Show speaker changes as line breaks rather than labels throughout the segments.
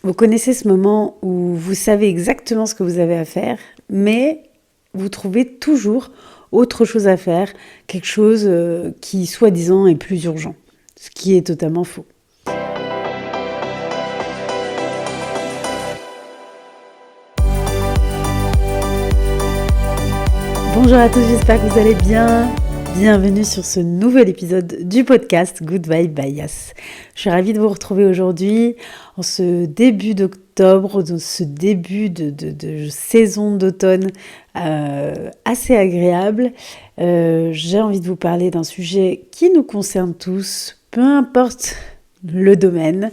Vous connaissez ce moment où vous savez exactement ce que vous avez à faire, mais vous trouvez toujours autre chose à faire, quelque chose qui soi-disant est plus urgent, ce qui est totalement faux. Bonjour à tous, j'espère que vous allez bien. Bienvenue sur ce nouvel épisode du podcast Good Vibe by Yas. Je suis ravie de vous retrouver aujourd'hui en ce début d'octobre, dans ce début de saison d'automne assez agréable. J'ai envie de vous parler d'un sujet qui nous concerne tous, peu importe le domaine,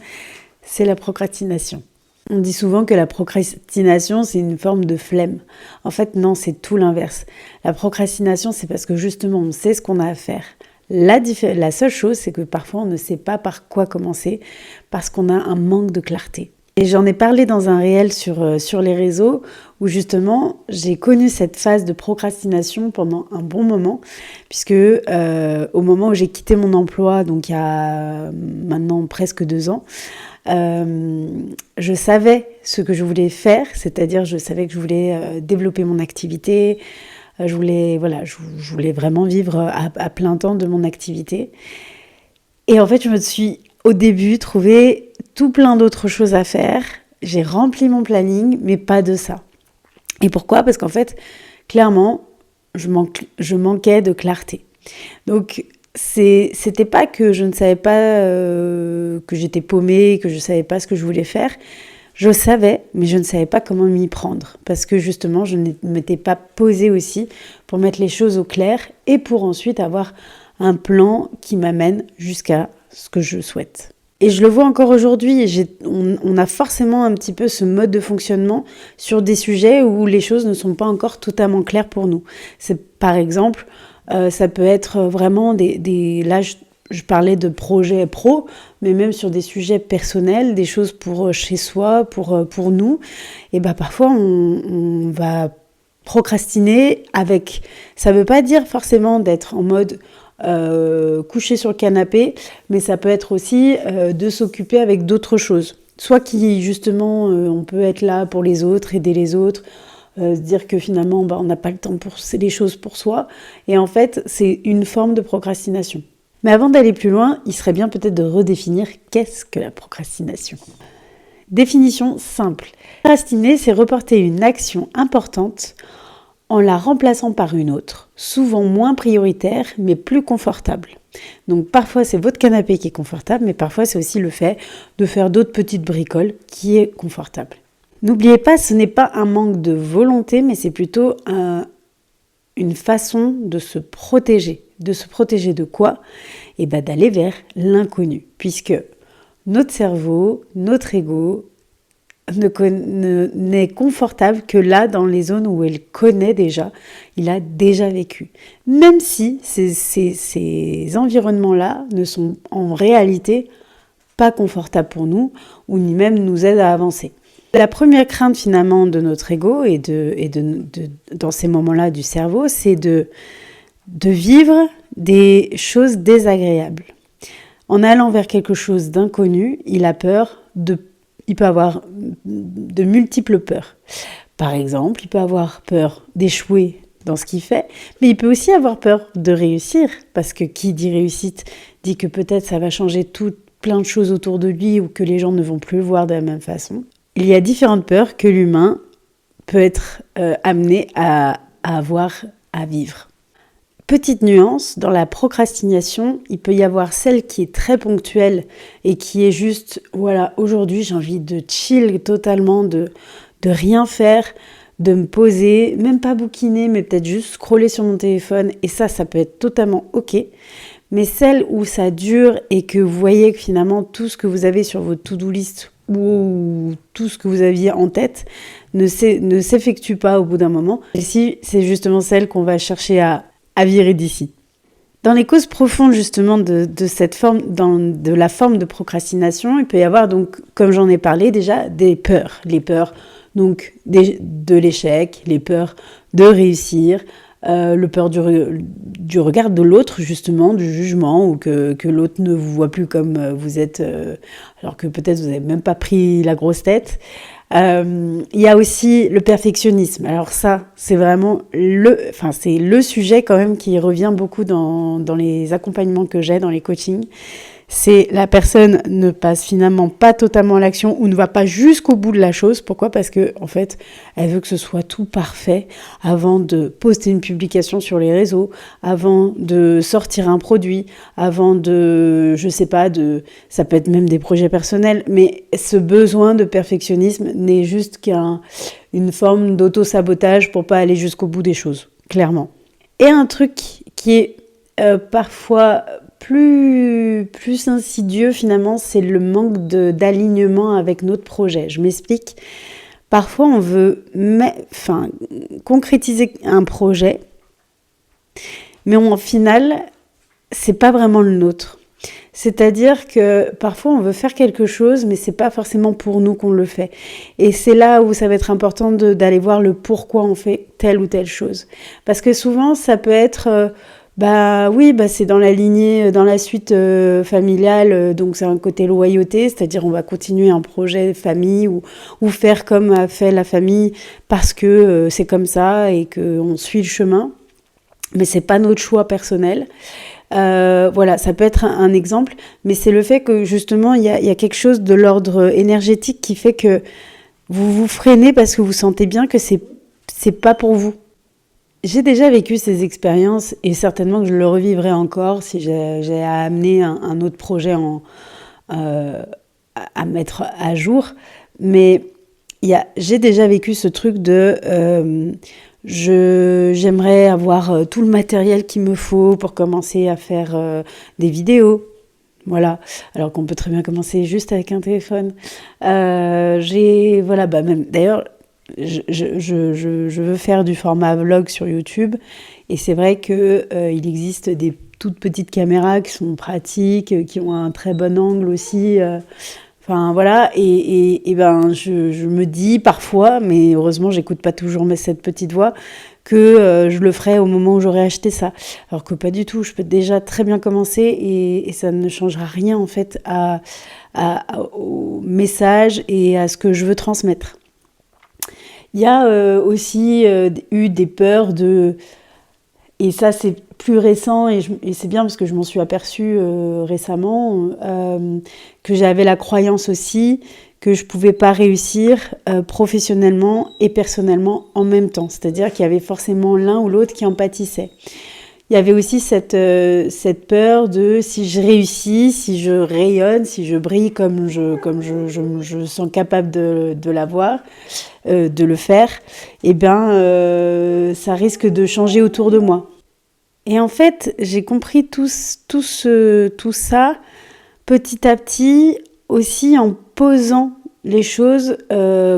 c'est la procrastination. On dit souvent que la procrastination, c'est une forme de flemme. En fait, non, c'est tout l'inverse. La procrastination, c'est parce que justement, on sait ce qu'on a à faire. La seule chose, c'est que parfois, on ne sait pas par quoi commencer parce qu'on a un manque de clarté. Et j'en ai parlé dans un réel sur les réseaux où justement, j'ai connu cette phase de procrastination pendant un bon moment puisque au moment où j'ai quitté mon emploi, donc il y a maintenant presque 2 ans, je savais ce que je voulais faire, c'est-à-dire je savais que je voulais développer mon activité, je voulais vraiment vivre à plein temps de mon activité. Et en fait, je me suis au début trouvé tout plein d'autres choses à faire. J'ai rempli mon planning, mais pas de ça. Et pourquoi ? Parce qu'en fait, clairement, je manquais de clarté. Donc, c'était pas que je ne savais pas que j'étais paumée, que je savais pas ce que je voulais faire. Je savais, mais je ne savais pas comment m'y prendre. Parce que justement, je ne m'étais pas posée aussi pour mettre les choses au clair et pour ensuite avoir un plan qui m'amène jusqu'à ce que je souhaite. Et je le vois encore aujourd'hui, on a forcément un petit peu ce mode de fonctionnement sur des sujets où les choses ne sont pas encore totalement claires pour nous. C'est par exemple... ça peut être vraiment là je parlais de projets pro, mais même sur des sujets personnels, des choses pour chez soi, pour nous, et parfois on va procrastiner avec, ça veut pas dire forcément d'être en mode couché sur le canapé, mais ça peut être aussi de s'occuper avec d'autres choses. Soit qui justement on peut être là pour les autres, aider les autres, se dire que finalement on n'a pas le temps pour les choses pour soi, et en fait c'est une forme de procrastination. Mais avant d'aller plus loin, il serait bien peut-être de redéfinir qu'est-ce que la procrastination. Définition simple. Procrastiner, c'est reporter une action importante en la remplaçant par une autre, souvent moins prioritaire mais plus confortable. Donc parfois c'est votre canapé qui est confortable, mais parfois c'est aussi le fait de faire d'autres petites bricoles qui est confortable. N'oubliez pas, ce n'est pas un manque de volonté, mais c'est plutôt une façon de se protéger. De se protéger de quoi ? Et d'aller vers l'inconnu, puisque notre cerveau, notre ego, n'est confortable que là, dans les zones où il connaît déjà, il a déjà vécu. Même si ces environnements-là ne sont en réalité pas confortables pour nous, ou ni même nous aident à avancer. La première crainte finalement de notre ego et dans ces moments-là du cerveau, c'est de vivre des choses désagréables. En allant vers quelque chose d'inconnu, il peut avoir de multiples peurs. Par exemple, il peut avoir peur d'échouer dans ce qu'il fait, mais il peut aussi avoir peur de réussir, parce que qui dit réussite dit que peut-être ça va changer plein de choses autour de lui ou que les gens ne vont plus le voir de la même façon. Il y a différentes peurs que l'humain peut être amené à avoir, à vivre. Petite nuance, dans la procrastination, il peut y avoir celle qui est très ponctuelle et qui est juste, voilà, aujourd'hui j'ai envie de chill totalement, de rien faire, de me poser, même pas bouquiner, mais peut-être juste scroller sur mon téléphone, et ça peut être totalement ok. Mais celle où ça dure et que vous voyez que finalement tout ce que vous avez sur votre to-do list ou tout ce que vous aviez en tête ne s'effectue pas au bout d'un moment. Ici, c'est justement celle qu'on va chercher à virer d'ici. Dans les causes profondes justement de cette forme, de la forme de procrastination, il peut y avoir donc, comme j'en ai parlé déjà, des peurs. Les peurs donc de l'échec, les peurs de réussir, le peur du regard de l'autre, justement, du jugement, ou que l'autre ne vous voit plus comme vous êtes, alors que peut-être vous n'avez même pas pris la grosse tête. Il y a aussi le perfectionnisme. Alors ça, c'est vraiment c'est le sujet quand même qui revient beaucoup dans les accompagnements que j'ai, dans les coachings. C'est la personne ne passe finalement pas totalement à l'action ou ne va pas jusqu'au bout de la chose. Pourquoi ? Parce que en fait, elle veut que ce soit tout parfait avant de poster une publication sur les réseaux, avant de sortir un produit, avant de, ça peut être même des projets personnels, mais ce besoin de perfectionnisme n'est juste qu'une forme d'auto-sabotage pour pas aller jusqu'au bout des choses, clairement. Et un truc qui est parfois plus insidieux finalement, c'est le manque d'alignement avec notre projet. Je m'explique. Parfois, on veut concrétiser un projet, mais en final, c'est pas vraiment le nôtre. C'est-à-dire que parfois, on veut faire quelque chose, mais c'est pas forcément pour nous qu'on le fait. Et c'est là où ça va être important d'aller voir le pourquoi on fait telle ou telle chose. Parce que souvent, ça peut être... c'est dans la lignée, dans la suite familiale, donc c'est un côté loyauté, c'est-à-dire on va continuer un projet famille ou faire comme a fait la famille parce que c'est comme ça et qu'on suit le chemin, mais c'est pas notre choix personnel. Ça peut être un exemple, mais c'est le fait que justement il y a quelque chose de l'ordre énergétique qui fait que vous vous freinez parce que vous sentez bien que c'est pas pour vous. J'ai déjà vécu ces expériences et certainement que je le revivrai encore si j'ai à amener un autre projet à mettre à jour. Mais j'ai déjà vécu ce truc de j'aimerais avoir tout le matériel qu'il me faut pour commencer à faire des vidéos. Voilà, alors qu'on peut très bien commencer juste avec un téléphone. Même d'ailleurs, je veux faire du format vlog sur YouTube et c'est vrai que il existe des toutes petites caméras qui sont pratiques, qui ont un très bon angle aussi. Je me dis parfois, mais heureusement j'écoute pas toujours cette petite voix, que je le ferai au moment où j'aurai acheté ça. Alors que pas du tout, je peux déjà très bien commencer et ça ne changera rien en fait au message et à ce que je veux transmettre. Il y a aussi eu des peurs et ça c'est plus récent et c'est bien parce que je m'en suis aperçue récemment, que j'avais la croyance aussi que je pouvais pas réussir professionnellement et personnellement en même temps. C'est-à-dire qu'il y avait forcément l'un ou l'autre qui en pâtissait. Il y avait aussi cette peur de si je réussis, si je rayonne, si je brille comme je sens capable de l'avoir, de le faire, ça risque de changer autour de moi. Et en fait, j'ai compris tout ça petit à petit aussi en posant les choses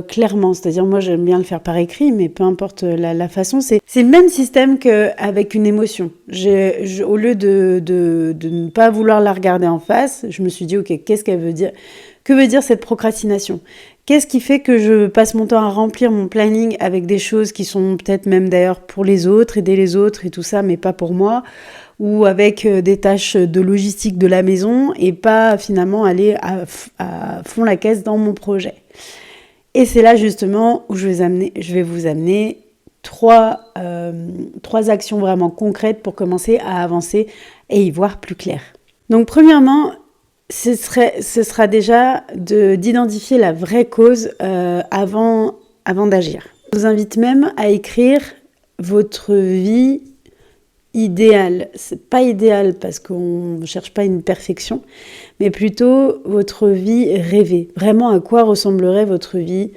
clairement. C'est-à-dire, moi, j'aime bien le faire par écrit, mais peu importe la façon, c'est le même système qu'avec une émotion. Au lieu de ne pas vouloir la regarder en face, je me suis dit, ok, qu'est-ce qu'elle veut dire ? Que veut dire cette procrastination ? Qu'est-ce qui fait que je passe mon temps à remplir mon planning avec des choses qui sont peut-être même d'ailleurs pour les autres, aider les autres et tout ça, mais pas pour moi ? Ou avec des tâches de logistique de la maison et pas finalement aller à fond la caisse dans mon projet. Et c'est là justement où je vais vous amener trois actions vraiment concrètes pour commencer à avancer et y voir plus clair. Donc premièrement, ce sera déjà d'identifier la vraie cause avant d'agir. Je vous invite même à écrire votre vie idéal. C'est pas idéal parce qu'on ne cherche pas une perfection, mais plutôt votre vie rêvée. Vraiment, à quoi ressemblerait votre vie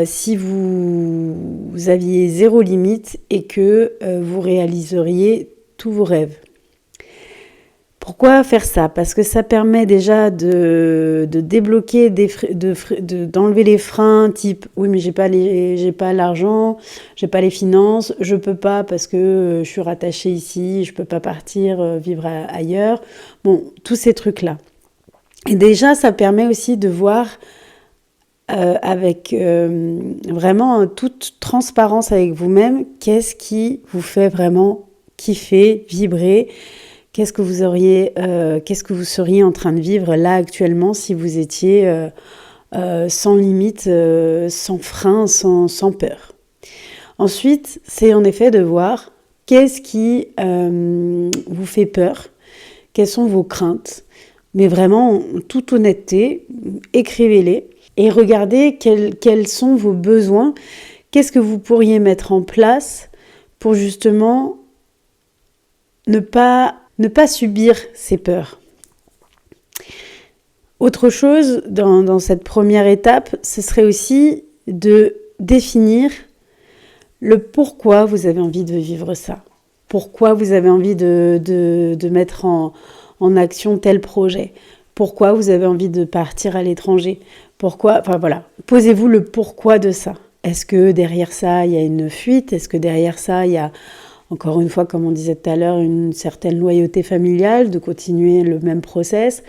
si vous aviez zéro limite et que vous réaliseriez tous vos rêves. Pourquoi faire ça ? Parce que ça permet déjà de débloquer d'enlever les freins type oui mais j'ai pas l'argent, j'ai pas les finances, je peux pas parce que je suis rattachée ici, je peux pas partir vivre ailleurs. Bon, tous ces trucs là. Et déjà ça permet aussi de voir avec vraiment toute transparence avec vous-même, qu'est-ce qui vous fait vraiment kiffer, vibrer, qu'est-ce que vous seriez en train de vivre là actuellement si vous étiez sans limite, sans frein, sans peur. Ensuite, c'est en effet de voir qu'est-ce qui vous fait peur, quelles sont vos craintes, mais vraiment en toute honnêteté, écrivez-les et regardez quels sont vos besoins, qu'est-ce que vous pourriez mettre en place pour justement ne pas subir ces peurs. Autre chose dans cette première étape, ce serait aussi de définir le pourquoi vous avez envie de vivre ça. Pourquoi vous avez envie de mettre en action tel projet. Pourquoi vous avez envie de partir à l'étranger. Posez-vous le pourquoi de ça. Est-ce que derrière ça, il y a une fuite? Est-ce que derrière ça, il y a, encore une fois, comme on disait tout à l'heure, une certaine loyauté familiale, de continuer le même process?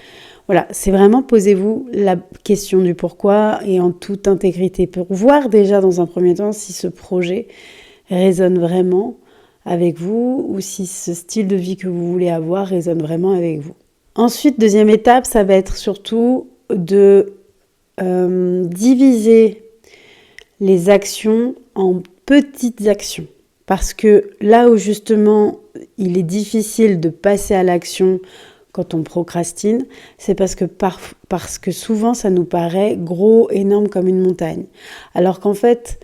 Voilà, c'est vraiment posez-vous la question du pourquoi et en toute intégrité pour voir déjà dans un premier temps si ce projet résonne vraiment avec vous ou si ce style de vie que vous voulez avoir résonne vraiment avec vous. Ensuite, deuxième étape, ça va être surtout de diviser les actions en petites actions. Parce que là où justement il est difficile de passer à l'action quand on procrastine, c'est parce que souvent ça nous paraît gros, énorme comme une montagne. Alors qu'en fait,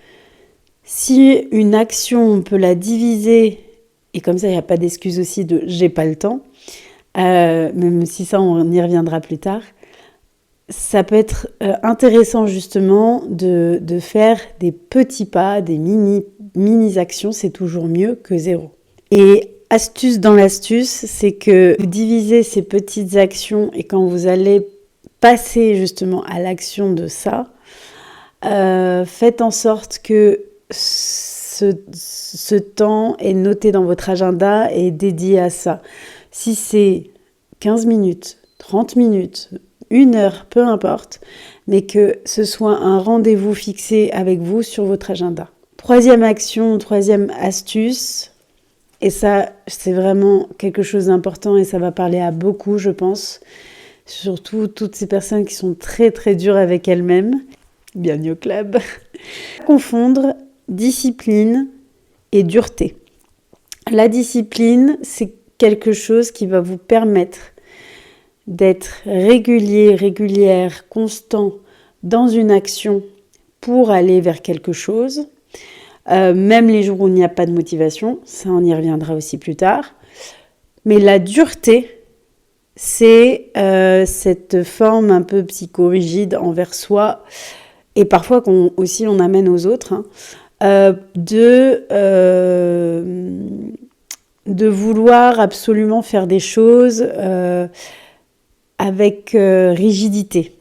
si une action, on peut la diviser, et comme ça il n'y a pas d'excuse aussi de « j'ai pas le temps », même si ça on y reviendra plus tard, ça peut être intéressant justement de faire des petits pas, des mini-actions, c'est toujours mieux que zéro. Et astuce dans l'astuce, c'est que vous divisez ces petites actions et quand vous allez passer justement à l'action de ça, faites en sorte que ce temps est noté dans votre agenda et dédié à ça. Si c'est 15 minutes, 30 minutes, 1 heure, peu importe, mais que ce soit un rendez-vous fixé avec vous sur votre agenda. Troisième action, troisième astuce, et ça, c'est vraiment quelque chose d'important et ça va parler à beaucoup, je pense, surtout toutes ces personnes qui sont très très dures avec elles-mêmes. Bienvenue au club. Confondre discipline et dureté. La discipline, c'est quelque chose qui va vous permettre d'être régulière, constant dans une action pour aller vers quelque chose. Même les jours où il n'y a pas de motivation, ça on y reviendra aussi plus tard. Mais la dureté, c'est cette forme un peu psychorigide envers soi et parfois qu'on aussi on amène aux autres, de vouloir absolument faire des choses avec rigidité.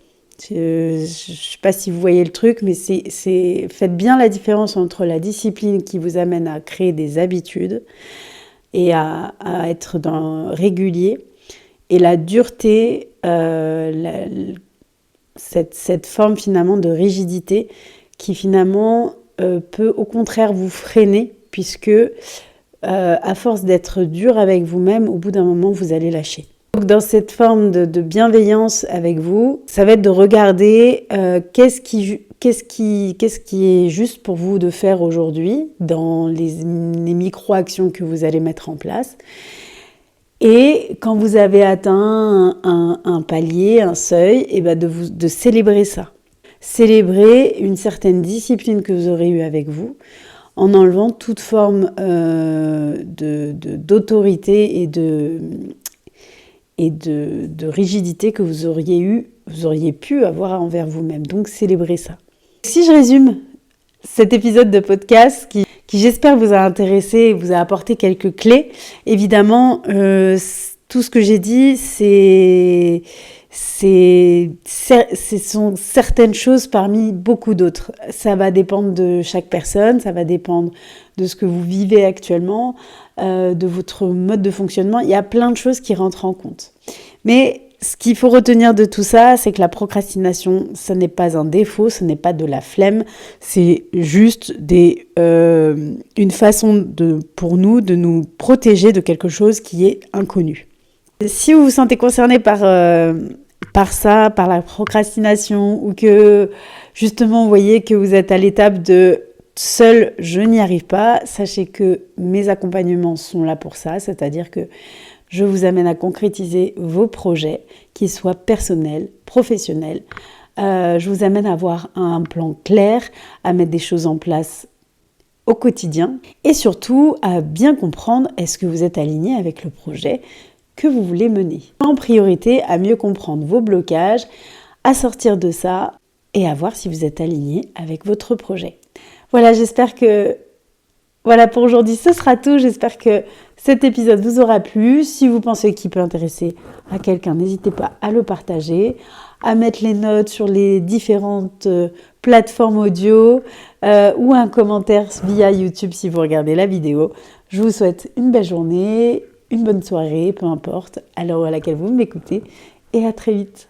Je ne sais pas si vous voyez le truc, mais faites bien la différence entre la discipline qui vous amène à créer des habitudes et à être régulier, et la dureté, cette forme finalement de rigidité qui finalement peut au contraire vous freiner, puisque à force d'être dur avec vous-même, au bout d'un moment, vous allez lâcher. Donc, dans cette forme de bienveillance avec vous, ça va être de regarder qu'est-ce qui est juste pour vous de faire aujourd'hui dans les micro-actions que vous allez mettre en place. Et quand vous avez atteint un palier, un seuil, et ben de célébrer ça. Célébrer une certaine discipline que vous aurez eue avec vous, en enlevant toute forme d'autorité et de rigidité que vous auriez pu avoir envers vous-même. Donc, célébrez ça. Si je résume cet épisode de podcast qui j'espère vous a intéressé et vous a apporté quelques clés, évidemment, tout ce que j'ai dit, ce sont certaines choses parmi beaucoup d'autres. Ça va dépendre de chaque personne, ça va dépendre de ce que vous vivez actuellement, de votre mode de fonctionnement. Il y a plein de choses qui rentrent en compte. Mais Ce qu'il faut retenir de tout ça, c'est que la procrastination, ce n'est pas un défaut, ce n'est pas de la flemme, c'est juste une façon pour nous de nous protéger de quelque chose qui est inconnu. Si vous vous sentez concerné par ça, par la procrastination, ou que justement vous voyez que vous êtes à l'étape de seul, je n'y arrive pas, sachez que mes accompagnements sont là pour ça, c'est-à-dire que je vous amène à concrétiser vos projets, qu'ils soient personnels, professionnels. Je vous amène à avoir un plan clair, à mettre des choses en place au quotidien et surtout à bien comprendre est-ce que vous êtes aligné avec le projet que vous voulez mener. En priorité, à mieux comprendre vos blocages, à sortir de ça et à voir si vous êtes aligné avec votre projet. Voilà, j'espère que... Voilà, pour aujourd'hui, ce sera tout. J'espère que cet épisode vous aura plu. Si vous pensez qu'il peut intéresser à quelqu'un, n'hésitez pas à le partager, à mettre les notes sur les différentes plateformes audio ou un commentaire via YouTube si vous regardez la vidéo. Je vous souhaite une belle journée, une bonne soirée, peu importe à l'heure à laquelle vous m'écoutez, et à très vite.